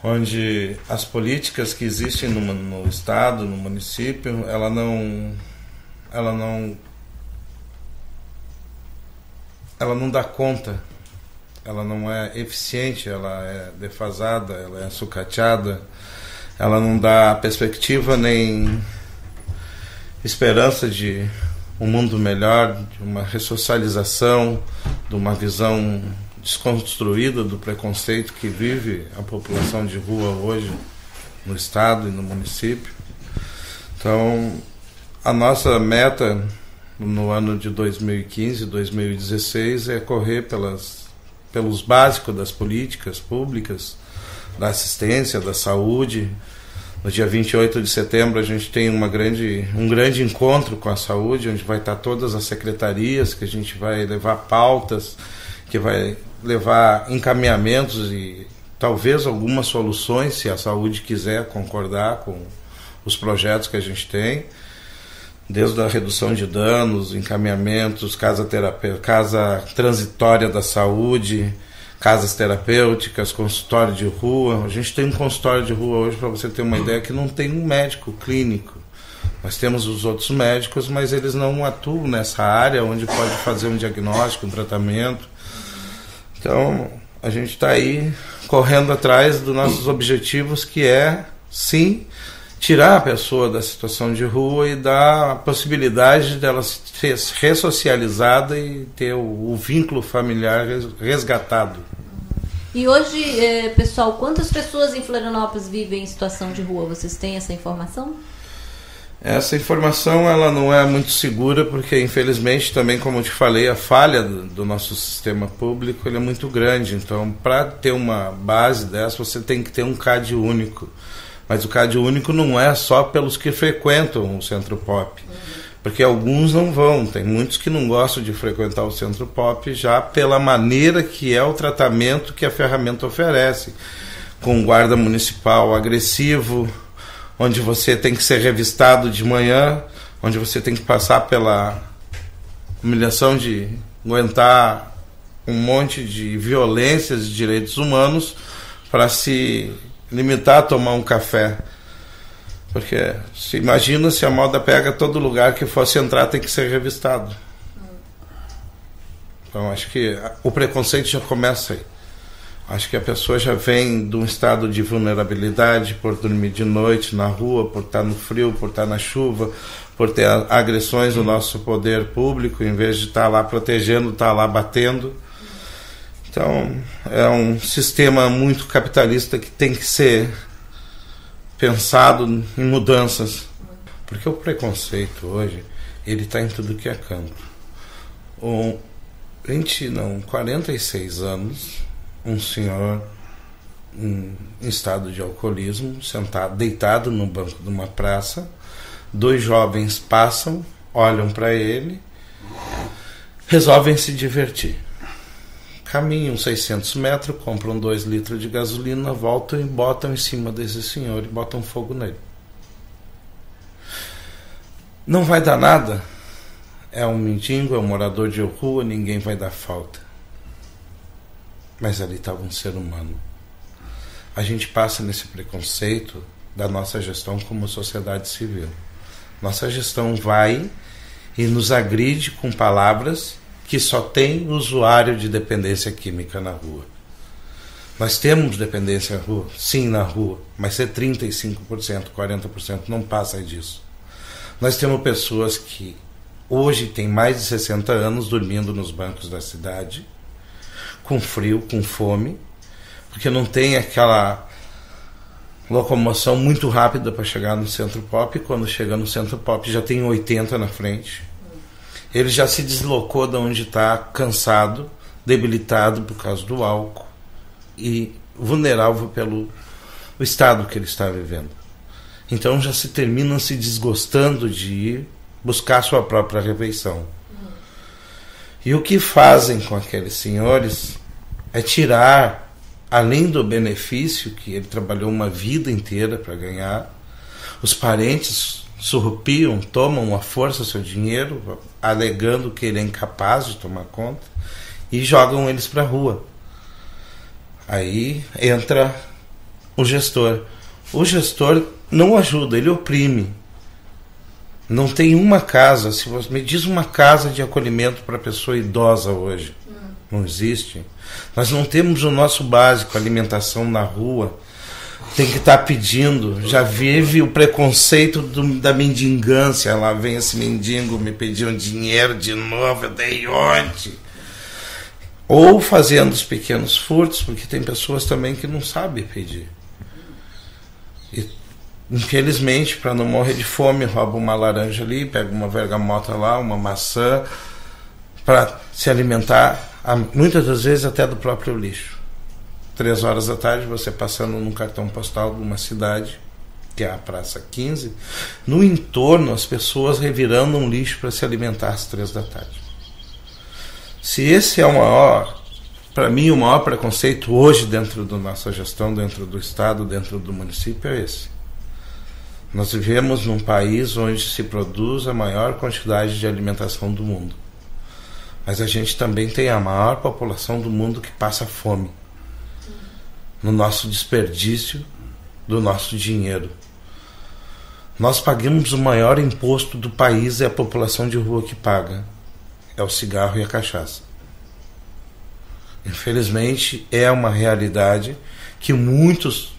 onde as políticas que existem no estado, no município, ela não dá conta, ela não é eficiente, ela é defasada, ela é sucateada, ela não dá perspectiva nem esperança de um mundo melhor, de uma ressocialização, de uma visão desconstruída do preconceito que vive a população de rua hoje no estado e no município. Então, a nossa meta no ano de 2015, 2016 é correr pelos básicos das políticas públicas, da assistência, da saúde. No dia 28 de setembro a gente tem um grande encontro com a saúde, onde vai estar todas as secretarias, que a gente vai levar pautas, que vai levar encaminhamentos e talvez algumas soluções, se a saúde quiser concordar com os projetos que a gente tem, desde a redução de danos, encaminhamentos, casa transitória da saúde, casas terapêuticas, consultório de rua. A gente tem um consultório de rua hoje, para você ter uma ideia, que não tem um médico clínico. Nós temos os outros médicos, mas eles não atuam nessa área onde pode fazer um diagnóstico, um tratamento. Então, a gente está aí correndo atrás dos nossos objetivos, que é, sim, tirar a pessoa da situação de rua e dar a possibilidade dela ser ressocializada e ter o vínculo familiar resgatado. E hoje, pessoal, quantas pessoas em Florianópolis vivem em situação de rua? Vocês têm essa informação? Essa informação ela não é muito segura, porque infelizmente também, como eu te falei, a falha do nosso sistema público ele é muito grande. Então, para ter uma base dessa, você tem que ter um CAD único. Mas o CAD único não é só pelos que frequentam o Centro Pop, porque alguns não vão. Tem muitos que não gostam de frequentar o Centro Pop já pela maneira que é o tratamento que a ferramenta oferece, com guarda municipal agressivo, onde você tem que ser revistado de manhã, onde você tem que passar pela humilhação de aguentar um monte de violências de direitos humanos para se limitar a tomar um café. Porque se imagina se a moda pega todo lugar que fosse entrar tem que ser revistado. Então acho que o preconceito já começa aí. Acho que a pessoa já vem de um estado de vulnerabilidade por dormir de noite na rua, por estar no frio, por estar na chuva, por ter agressões no nosso poder público, em vez de estar lá protegendo, estar lá batendo. Então, é um sistema muito capitalista que tem que ser pensado em mudanças. Porque o preconceito hoje, ele está em tudo que é canto. 46 anos, um senhor em estado de alcoolismo, sentado, deitado no banco de uma praça, 2 jovens passam, olham para ele, resolvem se divertir. Caminham 600 metros, compram 2 litros de gasolina, voltam e botam em cima desse senhor e botam fogo nele. Não vai dar nada. É um mendigo, é um morador de rua, ninguém vai dar falta. Mas ali estava um ser humano. A gente passa nesse preconceito da nossa gestão como sociedade civil. Nossa gestão vai e nos agride com palavras que só tem usuário de dependência química na rua. Nós temos dependência na rua? Sim, na rua, mas é 35%, 40%, não passa disso. Nós temos pessoas que hoje têm mais de 60 anos dormindo nos bancos da cidade, com frio, com fome, porque não tem aquela locomoção muito rápida para chegar no Centro Pop, e quando chega no Centro Pop já tem 80 na frente. Ele já se deslocou de onde está, cansado, debilitado por causa do álcool e vulnerável pelo estado que ele está vivendo. Então já se terminam se desgostando de ir buscar sua própria refeição. E o que fazem com aqueles senhores é tirar, além do benefício que ele trabalhou uma vida inteira para ganhar, os parentes surrupiam, tomam à força seu dinheiro, alegando que ele é incapaz de tomar conta, e jogam eles para a rua. Aí entra o gestor. O gestor não ajuda, ele oprime. Não tem uma casa, se você me diz uma casa de acolhimento para pessoa idosa hoje. Não existe. Nós não temos o nosso básico, alimentação na rua. Tem que estar pedindo. Já vive o preconceito da mendigância. Lá vem esse mendigo me pedir um dinheiro de novo, eu dei ontem. Ou fazendo os pequenos furtos, porque tem pessoas também que não sabem pedir. E, infelizmente, para não morrer de fome, rouba uma laranja ali, pega uma bergamota lá, uma maçã, para se alimentar, muitas das vezes até do próprio lixo. 3 horas da tarde, você passando num cartão postal de uma cidade, que é a Praça 15, no entorno as pessoas revirando um lixo para se alimentar às 3 da tarde. Se esse é o maior, para mim, o maior preconceito hoje dentro da nossa gestão, dentro do Estado, dentro do município, é esse. Nós vivemos num país onde se produz a maior quantidade de alimentação do mundo. Mas a gente também tem a maior população do mundo que passa fome. No nosso desperdício do nosso dinheiro. Nós pagamos o maior imposto do país, é a população de rua que paga. É o cigarro e a cachaça. Infelizmente, é uma realidade que muitos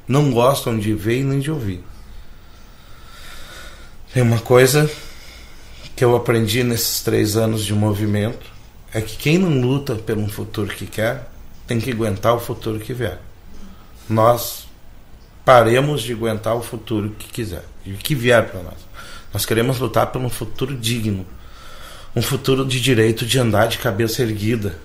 não gostam de ver e nem de ouvir. Tem uma coisa que eu aprendi nesses 3 anos de movimento, é que quem não luta pelo futuro que quer, tem que aguentar o futuro que vier. Nós paremos de aguentar o futuro que quiser, e que vier para nós. Nós queremos lutar por um futuro digno, um futuro de direito de andar de cabeça erguida,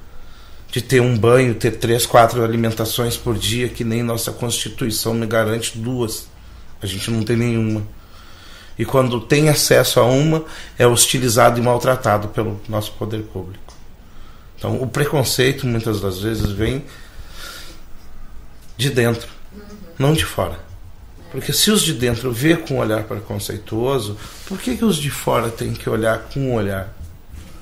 de ter um banho, ter 3, 4 alimentações por dia, que nem nossa Constituição me garante 2. A gente não tem nenhuma. E quando tem acesso a uma, é hostilizado e maltratado pelo nosso poder público. Então, o preconceito, muitas das vezes, vem de dentro, não de fora. Porque se os de dentro vê com um olhar preconceituoso, por que os de fora têm que olhar com um olhar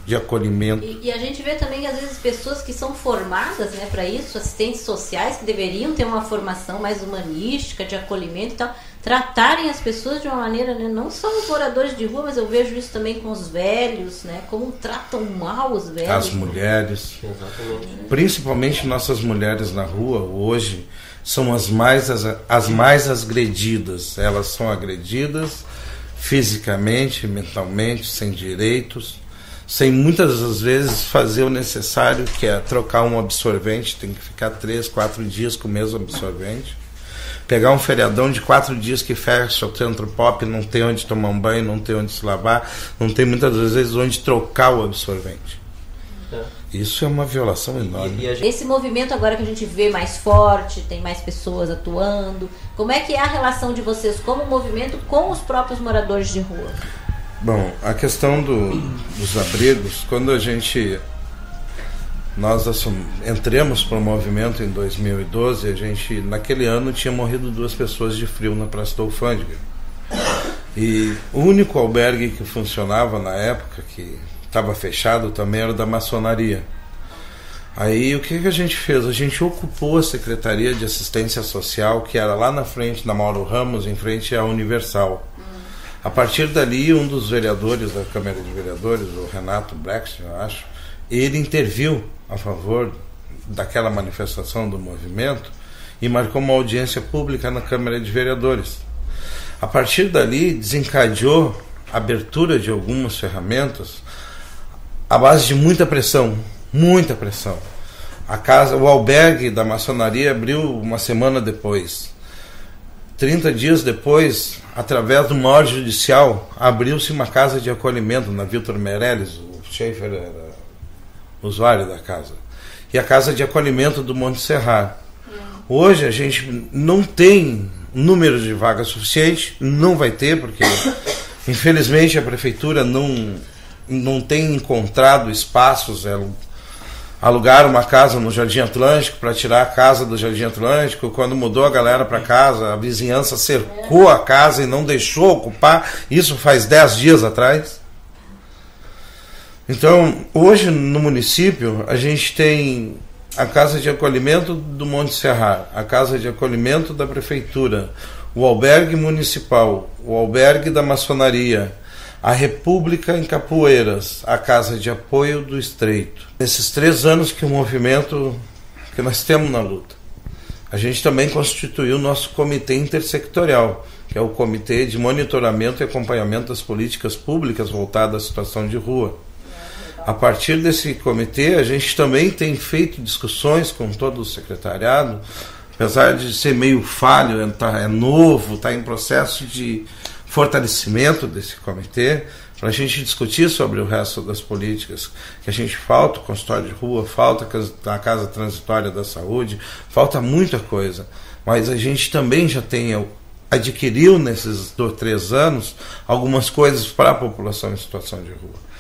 de acolhimento? E a gente vê também, às vezes, pessoas que são formadas, né, para isso, assistentes sociais, que deveriam ter uma formação mais humanística, de acolhimento e tal, tratarem as pessoas de uma maneira, né, não só os moradores de rua, mas eu vejo isso também com os velhos, né, como tratam mal os velhos. As mulheres. Exatamente. Principalmente nossas mulheres na rua, hoje, são as mais agredidas. Elas são agredidas fisicamente, mentalmente, sem direitos, sem muitas das vezes fazer o necessário, que é trocar um absorvente, tem que ficar 3, 4 dias com o mesmo absorvente. Pegar um feriadão de 4 dias que fecha o centro pop, não tem onde tomar um banho, não tem onde se lavar, não tem muitas das vezes onde trocar o absorvente. Isso é uma violação enorme. Esse movimento agora que a gente vê mais forte, tem mais pessoas atuando, como é que é a relação de vocês como movimento com os próprios moradores de rua? Bom, a questão dos abrigos, quando nós entramos para o movimento em 2012, a gente, naquele ano, tinha morrido 2 pessoas de frio na Praça da Alfândega. E o único albergue que funcionava na época, que estava fechado, também era da maçonaria. Aí o que a gente fez? A gente ocupou a Secretaria de Assistência Social, que era lá na frente, na Mauro Ramos, em frente à Universal. A partir dali, um dos vereadores da Câmara de Vereadores, o Renato Brecht, eu acho, ele interviu a favor daquela manifestação do movimento e marcou uma audiência pública na Câmara de Vereadores. A partir dali, desencadeou a abertura de algumas ferramentas à base de muita pressão. Muita pressão. O albergue da maçonaria abriu uma semana depois. 30 dias depois, através do maior judicial, abriu-se uma casa de acolhimento na Vitor Meirelles. O Schaefer era usuário da casa. E a casa de acolhimento do Monte Serrar. Hoje a gente não tem número de vagas suficiente, não vai ter, porque infelizmente a prefeitura não tem encontrado espaços. Alugaram uma casa no Jardim Atlântico para tirar a casa do Jardim Atlântico. Quando mudou a galera para casa, a vizinhança cercou a casa e não deixou ocupar. Isso faz 10 dias atrás. Então, hoje no município, a gente tem a Casa de Acolhimento do Monte Serrar, a Casa de Acolhimento da Prefeitura, o Albergue Municipal, o Albergue da Maçonaria, a República em Capoeiras, a Casa de Apoio do Estreito. Nesses 3 anos que o movimento que nós temos na luta, a gente também constituiu o nosso comitê intersectorial, que é o Comitê de Monitoramento e Acompanhamento das Políticas Públicas voltadas à situação de rua. A partir desse comitê, a gente também tem feito discussões com todo o secretariado, apesar de ser meio falho, é novo, está em processo de fortalecimento desse comitê, para a gente discutir sobre o resto das políticas, que a gente falta o consultório de rua, falta a casa transitória da saúde, falta muita coisa, mas a gente também já adquiriu nesses 3 anos algumas coisas para a população em situação de rua.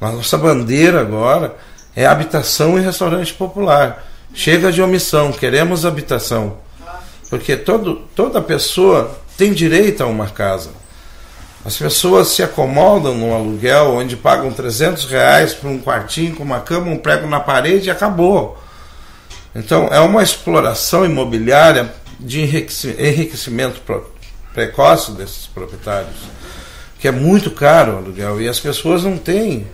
A nossa bandeira agora é habitação e restaurante popular. Chega de omissão, queremos habitação. Porque toda pessoa tem direito a uma casa. As pessoas se acomodam no aluguel, onde pagam R$300 por um quartinho com uma cama, um prego na parede e acabou. Então é uma exploração imobiliária de enriquecimento precoce desses proprietários, que é muito caro o aluguel e as pessoas não têm.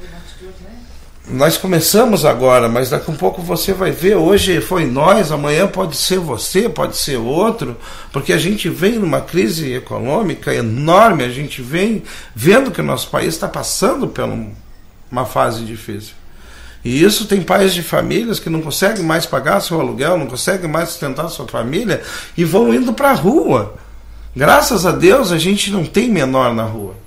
Nós começamos agora, mas daqui a um pouco você vai ver, hoje foi nós, amanhã pode ser você, pode ser outro, porque a gente vem numa crise econômica enorme, a gente vem vendo que o nosso país está passando por uma fase difícil. E isso tem pais de famílias que não conseguem mais pagar seu aluguel, não conseguem mais sustentar sua família e vão indo para a rua. Graças a Deus a gente não tem menor na rua.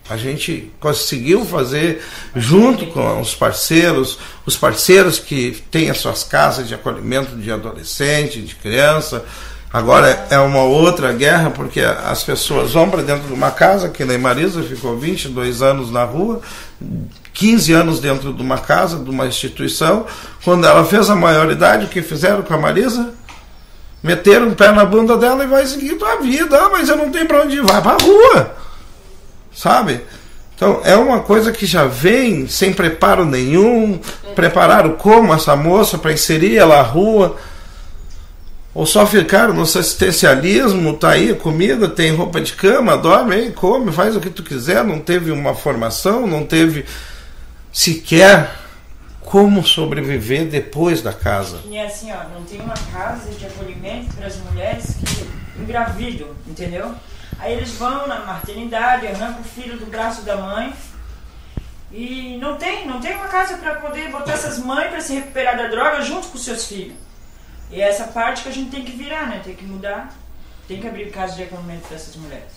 A gente conseguiu fazer junto com os parceiros que têm as suas casas de acolhimento de adolescente, de criança. Agora é uma outra guerra, porque as pessoas vão para dentro de uma casa, que nem Marisa ficou 22 anos na rua, 15 anos dentro de uma casa, de uma instituição. Quando ela fez a maioridade, o que fizeram com a Marisa? Meteram um pé na bunda dela e vai seguindo a vida. Ah, mas eu não tenho para onde ir, vai para a rua. Sabe? Então é uma coisa que já vem sem preparo nenhum. Prepararam como essa moça para inserir ela à rua, ou só ficaram no assistencialismo, tá aí a comida, tem roupa de cama, dorme aí, come, faz o que tu quiser. Não teve uma formação, não teve sequer como sobreviver depois da casa. E assim, ó, não tem uma casa de acolhimento para as mulheres que engravidam, entendeu? Aí eles vão na maternidade, arrancam o filho do braço da mãe e não tem uma casa para poder botar essas mães para se recuperar da droga junto com seus filhos. E é essa parte que a gente tem que virar, né? Tem que mudar, tem que abrir casa de acolhimento para essas mulheres.